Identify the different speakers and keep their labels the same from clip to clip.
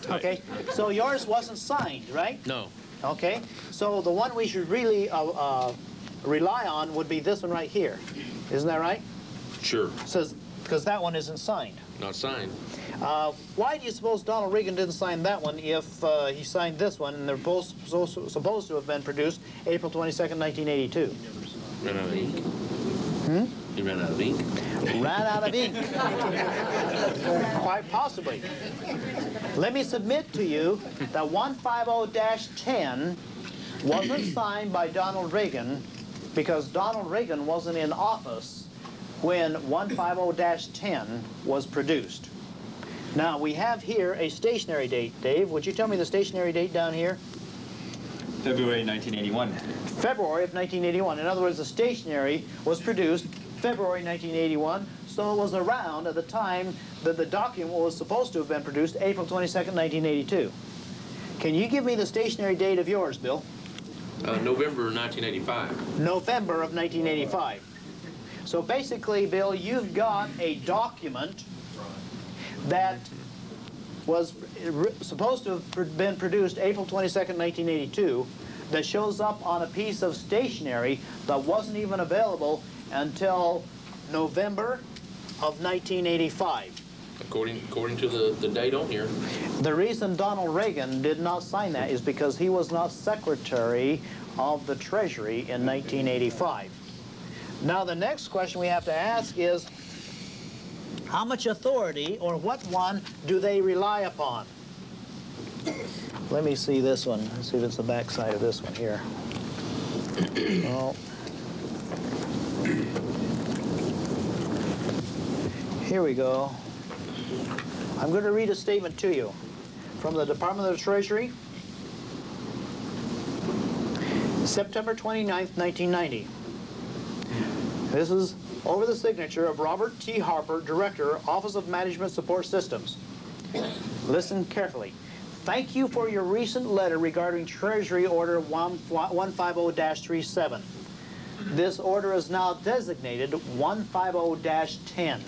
Speaker 1: Okay, so yours wasn't signed, right?
Speaker 2: No.
Speaker 1: Okay, so the one we should really rely on would be this one right here. Isn't that right?
Speaker 2: Sure.
Speaker 1: Says, because that one isn't signed.
Speaker 2: Not signed.
Speaker 1: Why do you suppose Donald Regan didn't sign that one if he signed this one, and they're both supposed to have been produced April 22nd, 1982?
Speaker 2: Ran out of ink? He ran out of ink?
Speaker 1: Ran out of ink. Quite possibly. Let me submit to you that 150-10 wasn't signed by Donald Regan because Donald Regan wasn't in office when 150-10 was produced. Now, we have here a stationary date. Dave, would you tell me the stationary date down here?
Speaker 3: February 1981.
Speaker 1: February of 1981. In other words, the stationary was produced February 1981, so it was around at the time that the document was supposed to have been produced, April 22nd, 1982. Can you give me the stationary date of yours, Bill?
Speaker 2: November 1985.
Speaker 1: November of 1985. So basically, Bill, you've got a document that was supposed to have been produced April 22nd, 1982, that shows up on a piece of stationery that wasn't even available until November of 1985.
Speaker 2: According to the date on here.
Speaker 1: The reason Donald Regan did not sign that is because he was not Secretary of the Treasury in 1985. Now, the next question we have to ask is, how much authority, or what one, do they rely upon? Let me see this one. Let's see if it's the back side of this one here. Oh. Here we go. I'm going to read a statement to you from the Department of the Treasury, September 29th, 1990. This is over the signature of Robert T. Harper, Director, Office of Management Support Systems. Listen carefully. Thank you for your recent letter regarding Treasury Order 150-37. This order is now designated 150-10.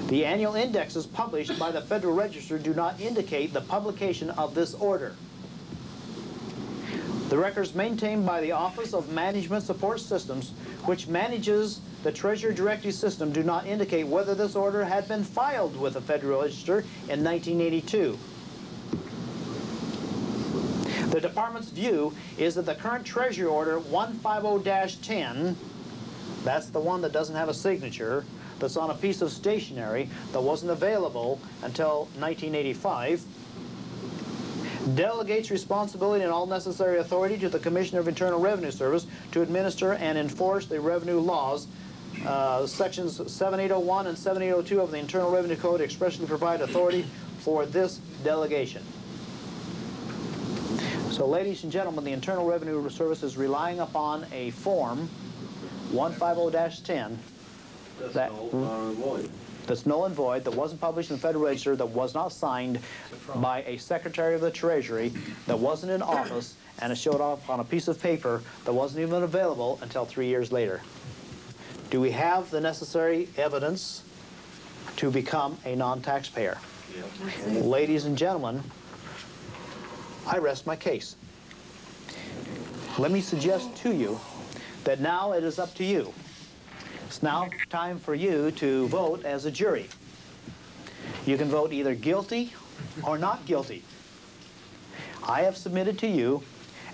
Speaker 1: The annual indexes published by the Federal Register do not indicate the publication of this order. The records maintained by the Office of Management Support Systems, which manages the Treasury Directory System, do not indicate whether this order had been filed with the Federal Register in 1982. The Department's view is that the current Treasury Order 150-10, that's the one that doesn't have a signature, that's on a piece of stationery that wasn't available until 1985, delegates responsibility and all necessary authority to the Commissioner of Internal Revenue Service to administer and enforce the revenue laws. Sections 7801 and 7802 of the Internal Revenue Code expressly provide authority for this delegation. So, ladies and gentlemen, the Internal Revenue Service is relying upon a form 150-10 that's null and void, that wasn't published in the Federal Register, that was not signed by a Secretary of the Treasury, that wasn't in office, and it showed up on a piece of paper that wasn't even available until 3 years later. Do we have the necessary evidence to become a non-taxpayer? Yeah. Ladies and gentlemen, I rest my case. Let me suggest to you that now it is up to you. It's now time for you to vote as a jury. You can vote either guilty or not guilty. I have submitted to you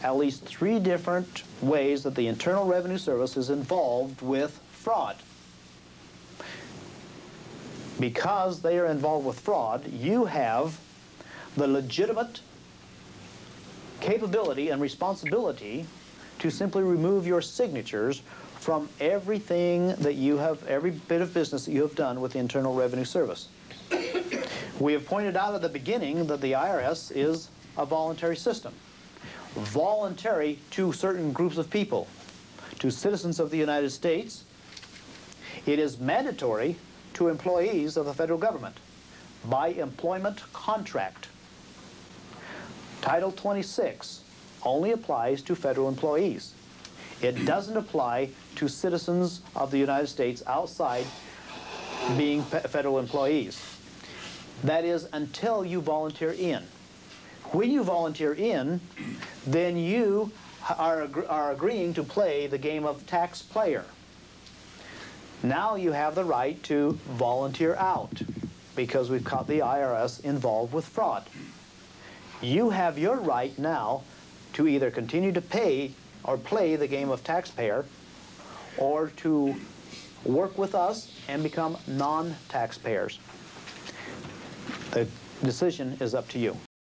Speaker 1: at least 3 different ways that the Internal Revenue Service is involved with fraud. Because they are involved with fraud, you have the legitimate capability and responsibility to simply remove your signatures from everything that you have, every bit of business that you have done with the Internal Revenue Service. We have pointed out at the beginning that the IRS is a voluntary system. Voluntary to certain groups of people. To citizens of the United States, it is mandatory to employees of the federal government by employment contract. Title 26 only applies to federal employees. It doesn't apply to citizens of the United States outside being federal employees. That is, until you volunteer in. When you volunteer in, then you are agreeing to play the game of taxpayer. Now you have the right to volunteer out because we've caught the IRS involved with fraud. You have your right now to either continue to pay or play the game of taxpayer, or to work with us and become non-taxpayers. The decision is up to you.